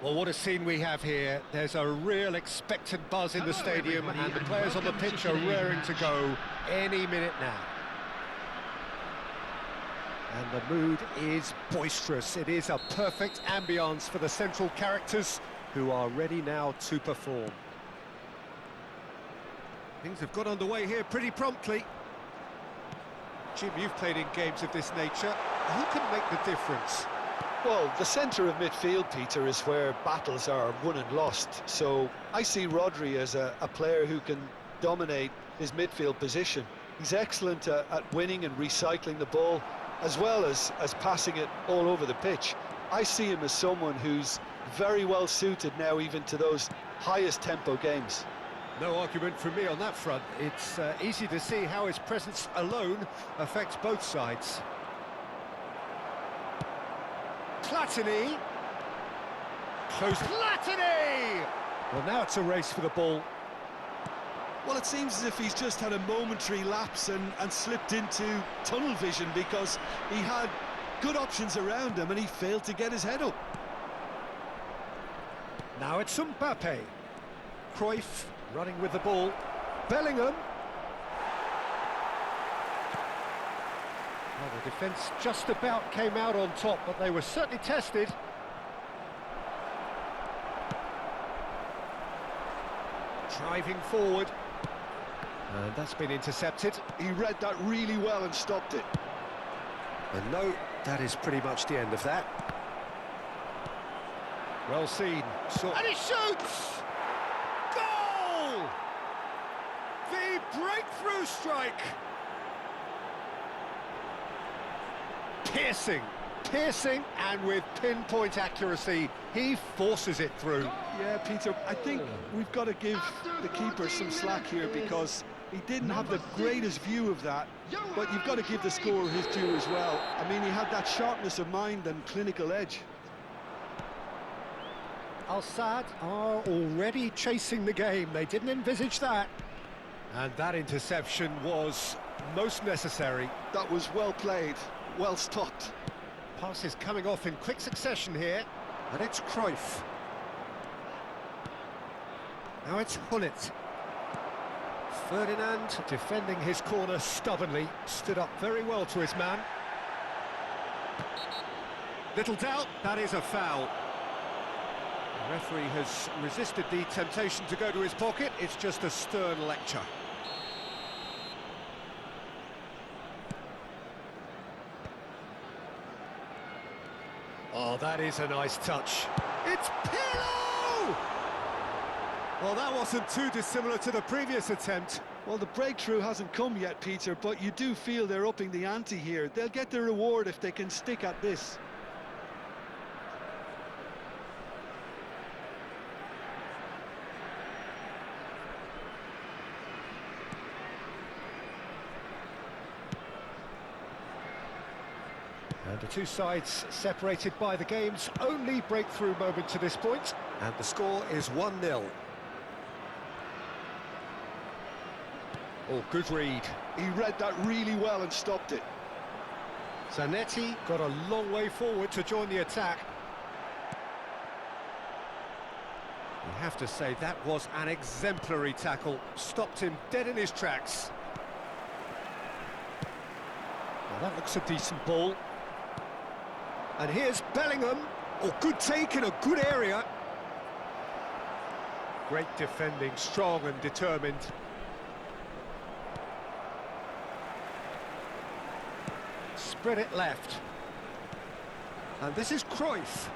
Well, what a scene we have here. There's a real expectant buzz in the stadium, and the players on the pitch are raring to go any minute now. And the mood is boisterous. It is a perfect ambience for the central characters who are ready now to perform. Things have got underway here pretty promptly. Jim, you've played in games of this nature. Who can make the difference? Well, the centre of midfield, Peter, is where battles are won and lost. So I see Rodri as a player who can dominate his midfield position. He's excellent at winning and recycling the ball, as well as passing it all over the pitch. I see him as someone who's very well suited now even to those highest tempo games. No argument from me on that front. It's easy to see how his presence alone affects both sides. Platini! Close. Platini! Well, now it's a race for the ball. Well, it seems as if he's just had a momentary lapse and slipped into tunnel vision, because he had good options around him and he failed to get his head up. Now it's Mbappe. Cruyff running with the ball. Bellingham. Well, the defence just about came out on top, but they were certainly tested. Driving forward. And that's been intercepted. He read that really well and stopped it. And no, that is pretty much the end of that. Well seen. And he shoots! Goal! The breakthrough strike! Piercing, and with pinpoint accuracy, he forces it through. Yeah, Peter, I think we've got to give the keeper some slack here, because he didn't have the greatest view of that, but you've got to give the scorer his due as well. I mean, he had that sharpness of mind and clinical edge. Al Sadd are already chasing the game. They didn't envisage that. And that interception was most necessary. That was well played, well stopped. Passes coming off in quick succession here. And it's Cruyff. Now it's Gullit. Ferdinand defending his corner stubbornly. Stood up very well to his man. Little doubt, that is a foul. The referee has resisted the temptation to go to his pocket. It's just a stern lecture. Oh, that is a nice touch. It's Pirlo! Well, that wasn't too dissimilar to the previous attempt. Well, the breakthrough hasn't come yet, Peter, but you do feel they're upping the ante here. They'll get their reward if they can stick at this. And the two sides separated by the game's only breakthrough moment to this point. And the score is 1-0. Oh, good read. He read that really well and stopped it. Zanetti got a long way forward to join the attack. You have to say that was an exemplary tackle. Stopped him dead in his tracks. Now that looks a decent ball. And here's Bellingham. Oh, good take in a good area. Great defending, strong and determined. Spread it left. And this is Cruyff.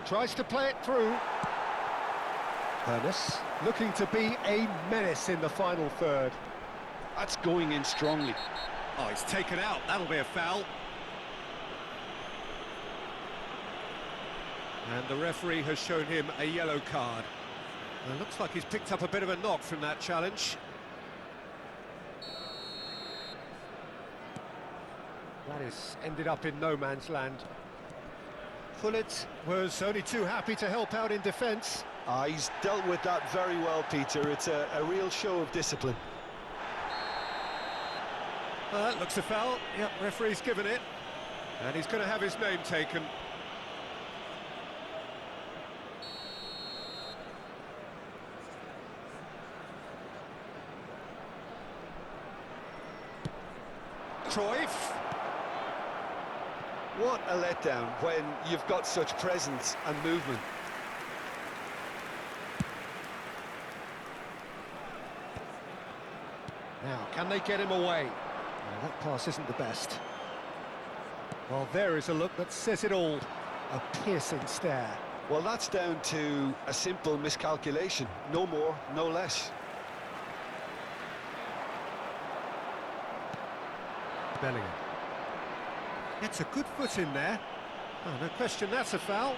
Tries to play it through. Ernest looking to be a menace in the final third. That's going in strongly. Oh, he's taken out. That'll be a foul. And the referee has shown him a yellow card. And it looks like he's picked up a bit of a knock from that challenge. That is ended up in no man's land. Gullit was only too happy to help out in defence. He's dealt with that very well, Peter. It's a real show of discipline. That looks a foul. Yep, referee's given it. And he's going to have his name taken. Cruyff. What a letdown when you've got such presence and movement. Now, can they get him away? Well, that pass isn't the best. Well, there is a look that says it all. A piercing stare. Well, that's down to a simple miscalculation. No more, no less. Bellingham. Gets a good foot in there. Oh, no question, that's a foul.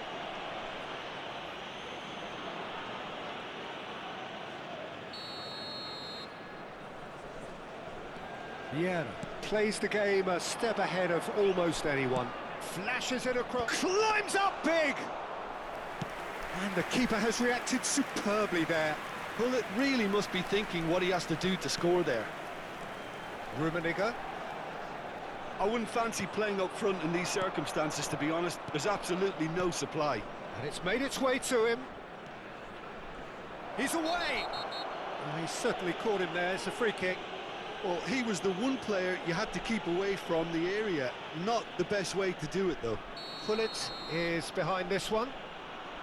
Vieira plays the game a step ahead of almost anyone. Flashes it across, climbs up big! And the keeper has reacted superbly there. Well, it really must be thinking what he has to do to score there. Rummenigge. I wouldn't fancy playing up front in these circumstances, to be honest. There's absolutely no supply. And it's made its way to him. He's away! Oh, he's certainly caught him there, it's a free kick. Well, he was the one player you had to keep away from the area. Not the best way to do it, though. Gullit is behind this one.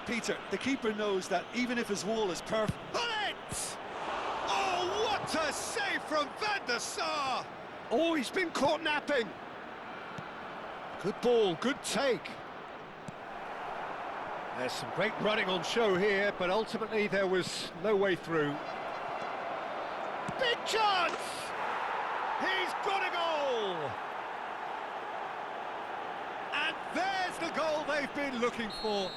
Peter, the keeper knows that even if his wall is perfect... Gullit! Oh, what a save from Van der Sar! Oh, he's been caught napping. Good ball, good take. There's some great running on show here, but ultimately there was no way through. Big chance! He's got a goal! And there's the goal they've been looking for.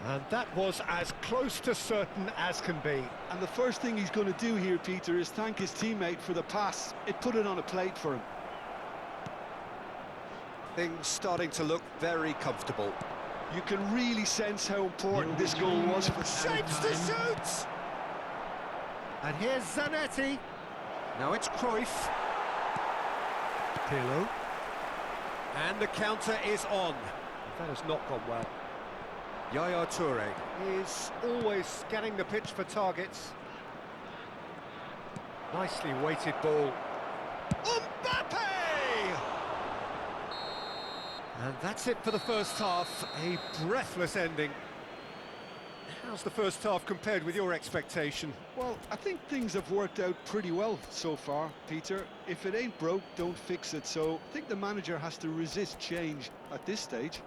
And that was as close to certain as can be. And the first thing he's going to do here, Peter, is thank his teammate for the pass. It put it on a plate for him. Things starting to look very comfortable. You can really sense how important this goal was for Shapes to shoot! And here's Zanetti. Now it's Cruyff. Pirlo. And the counter is on. That has not gone well. Yaya Toure is always scanning the pitch for targets. Nicely weighted ball. Mbappe! And that's it for the first half. A breathless ending. How's the first half compared with your expectation? Well, I think things have worked out pretty well so far, Peter. If it ain't broke, don't fix it. So I think the manager has to resist change at this stage.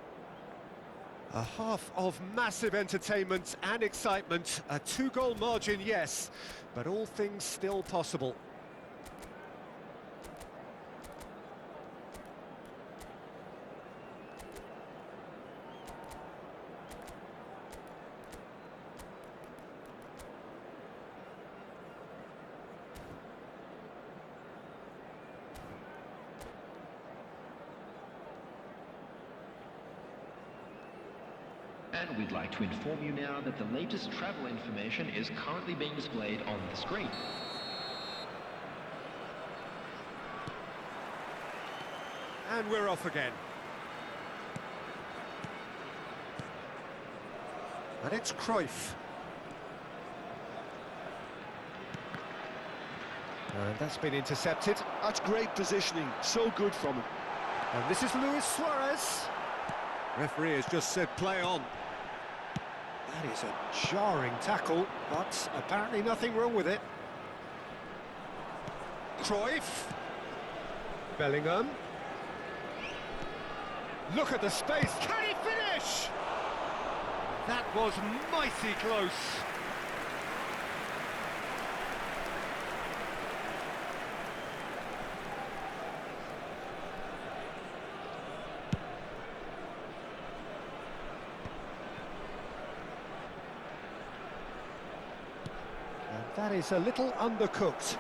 A half of massive entertainment and excitement. A two-goal margin, yes, but all things still possible. And we'd like to inform you now that the latest travel information is currently being displayed on the screen. And we're off again. And it's Cruyff. And that's been intercepted. That's great positioning, so good from him. And this is Luis Suarez. Referee has just said play on. That is a jarring tackle, but apparently nothing wrong with it. Cruyff. Bellingham. Look at the space. Can he finish? That was mighty close. That is a little undercooked.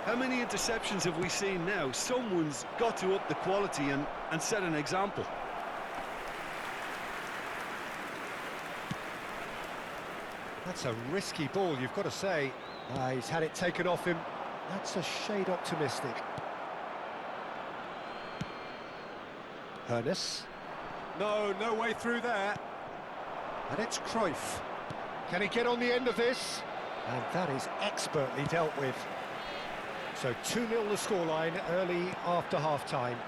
How many interceptions have we seen now? Someone's got to up the quality and set an example. That's a risky ball, you've got to say. He's had it taken off him. That's a shade optimistic. Hoeneß. No way through there. And it's Cruyff. Can he get on the end of this? And that is expertly dealt with. So 2-0 the scoreline early after half-time.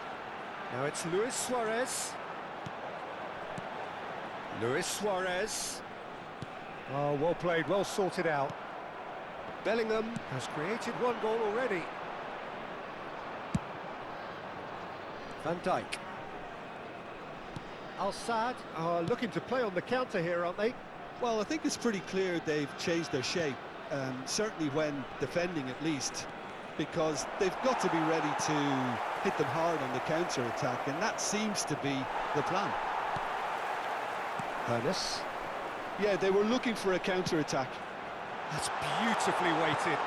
Now it's Luis Suarez. Luis Suarez. Oh, well played, well sorted out. Bellingham has created one goal already. Van Dijk. Al-Sadd are looking to play on the counter here, aren't they? Well, I think it's pretty clear they've changed their shape, certainly when defending at least, because they've got to be ready to hit them hard on the counter-attack, and that seems to be the plan. Ernest. Yeah, they were looking for a counter-attack. That's beautifully weighted.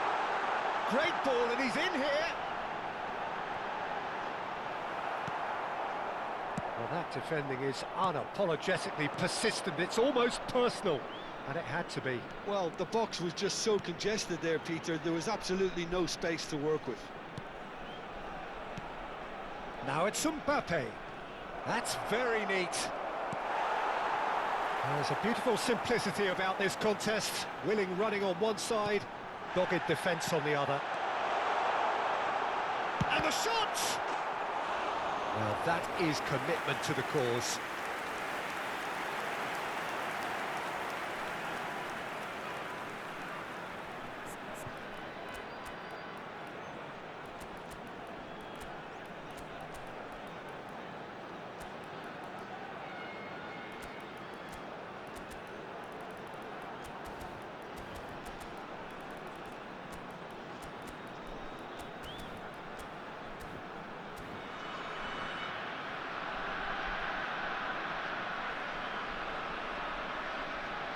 Great ball, and he's in here. Well, that defending is unapologetically persistent. It's almost personal, and it had to be. Well, the box was just so congested there, Peter. There was absolutely no space to work with. Now it's Mbappe. That's very neat. There's a beautiful simplicity about this contest. Willing running on one side, dogged defence on the other. And the shot! Well, that is commitment to the cause.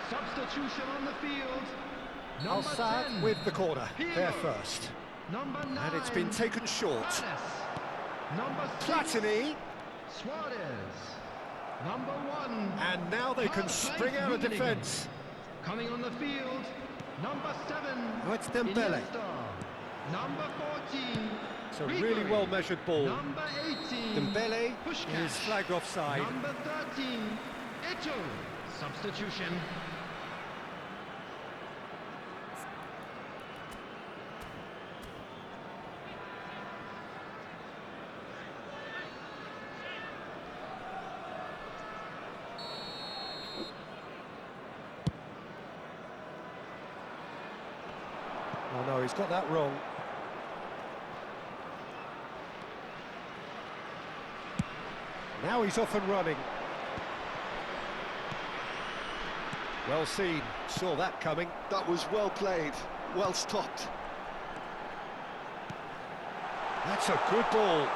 Substitution on the field. Al-Sadd with the corner, there first. Number 9. And it's been taken short. Vanes. Number 6. Platini. Suarez. Number 1. And now they can spring out of defence. Coming on the field. Number 7. Oh, it's Dembele. Iniesta. Number 14. It's a really well-measured ball. Number 18. Dembele Puskás. is flagged offside. Number 13. Eto'o. Substitution. Oh no, he's got that wrong. Now he's off and running. Well seen, saw that coming. That was well played, well stopped. That's a good ball.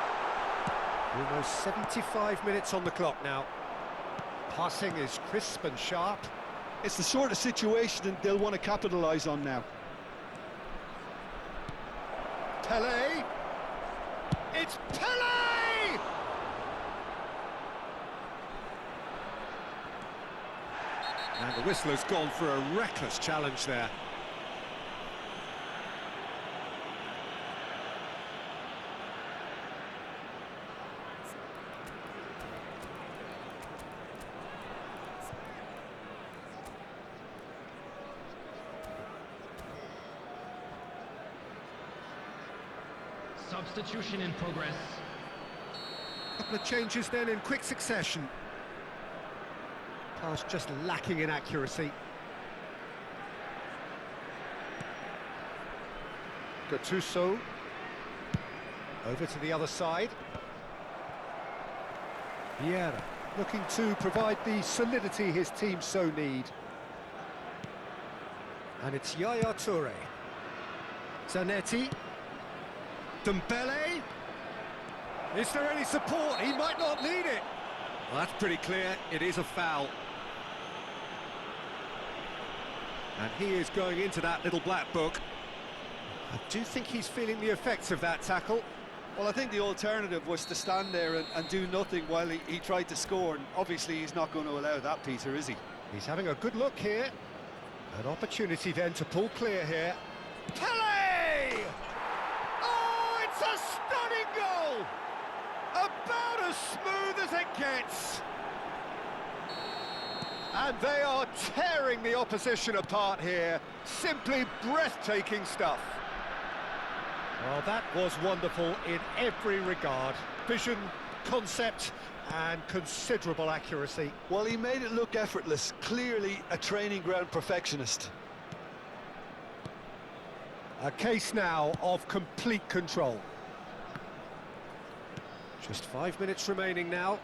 Almost 75 minutes on the clock now. Passing is crisp and sharp. It's the sort of situation they'll want to capitalise on now. Pelé! It's Pelé! And the whistler's gone for a reckless challenge there. Substitution in progress. Couple of changes then in quick succession. Pass just lacking in accuracy. Gattuso. Over to the other side. Vieira looking to provide the solidity his team so need. And it's Yaya Toure. Zanetti. Dembele. Is there any support? He might not need it. Well, that's pretty clear. It is a foul. And he is going into that little black book. I do think he's feeling the effects of that tackle. Well, I think the alternative was to stand there and do nothing while he tried to score, and obviously he's not going to allow that, Peter, is he? He's having a good look here. An opportunity then to pull clear here. Pelé! Oh, it's a stunning goal! About as smooth as it gets. And they are tearing the opposition apart here. Simply breathtaking stuff. Well, that was wonderful in every regard. Vision, concept, and considerable accuracy. Well, he made it look effortless. Clearly a training ground perfectionist. A case now of complete control. Just 5 minutes remaining now.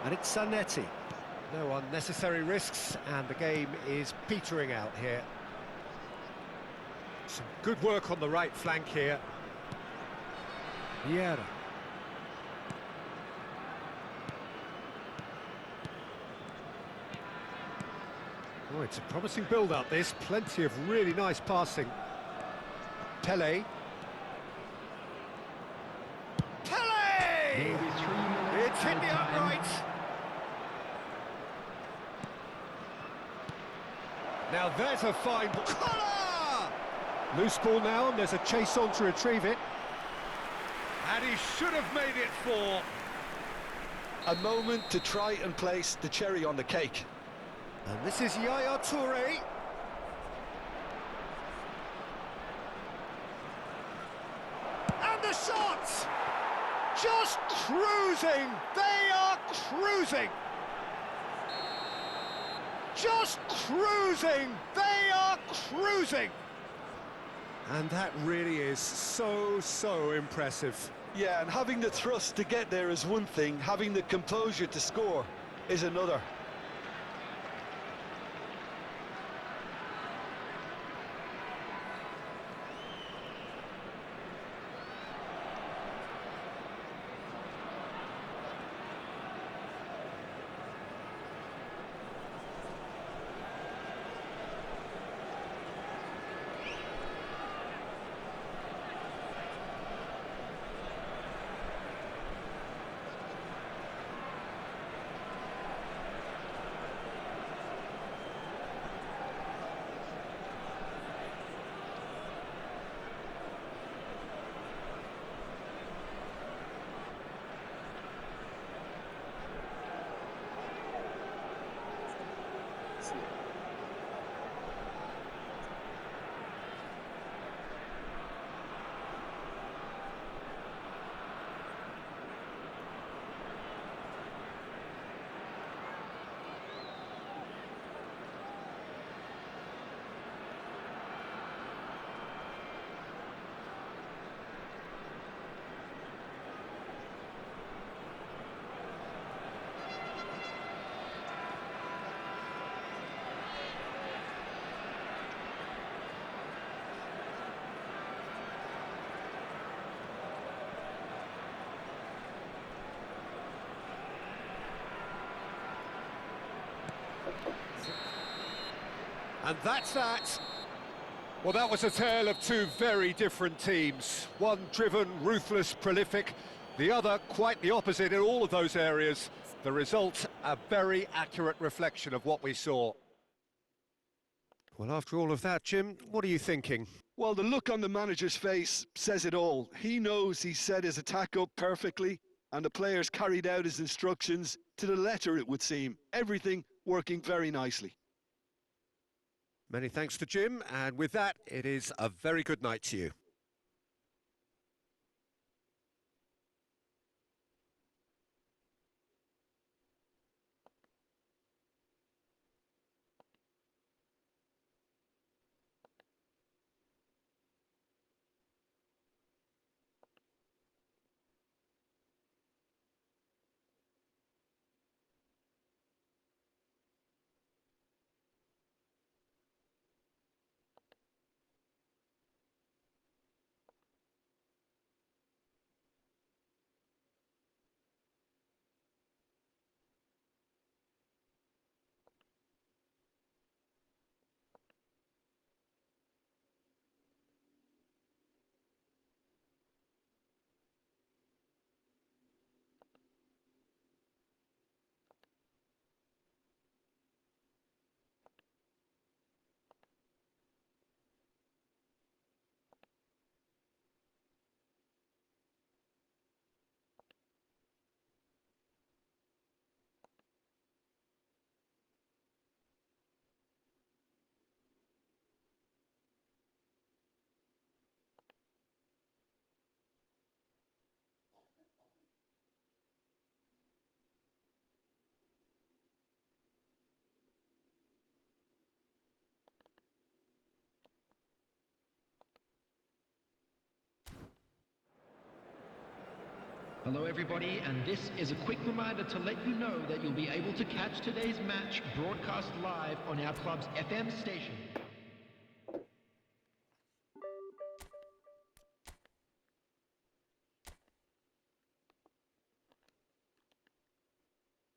And it's Zanetti. No unnecessary risks, and the game is petering out here. Some good work on the right flank here. Vieira. Oh, it's a promising build-up, this. Plenty of really nice passing. Pele. Pele! It's hit the upright. Now there's a fine ball. Collar! Loose ball now, and there's a chase on to retrieve it. And he should have made it 4. A moment to try and place the cherry on the cake. And this is Yaya Toure. And the shots! Just cruising! They are cruising! Just cruising! They are cruising! And that really is so impressive. Yeah, and having the thrust to get there is one thing, having the composure to score is another. And that's that. Well, that was a tale of two very different teams. One driven, ruthless, prolific. The other quite the opposite in all of those areas. The result, a very accurate reflection of what we saw. Well, after all of that, Jim, what are you thinking? Well, the look on the manager's face says it all. He knows he set his attack up perfectly, and the players carried out his instructions to the letter, it would seem. Everything working very nicely. Many thanks to Jim, and with that, it is a very good night to you. Hello everybody, and this is a quick reminder to let you know that you'll be able to catch today's match broadcast live on our club's FM station.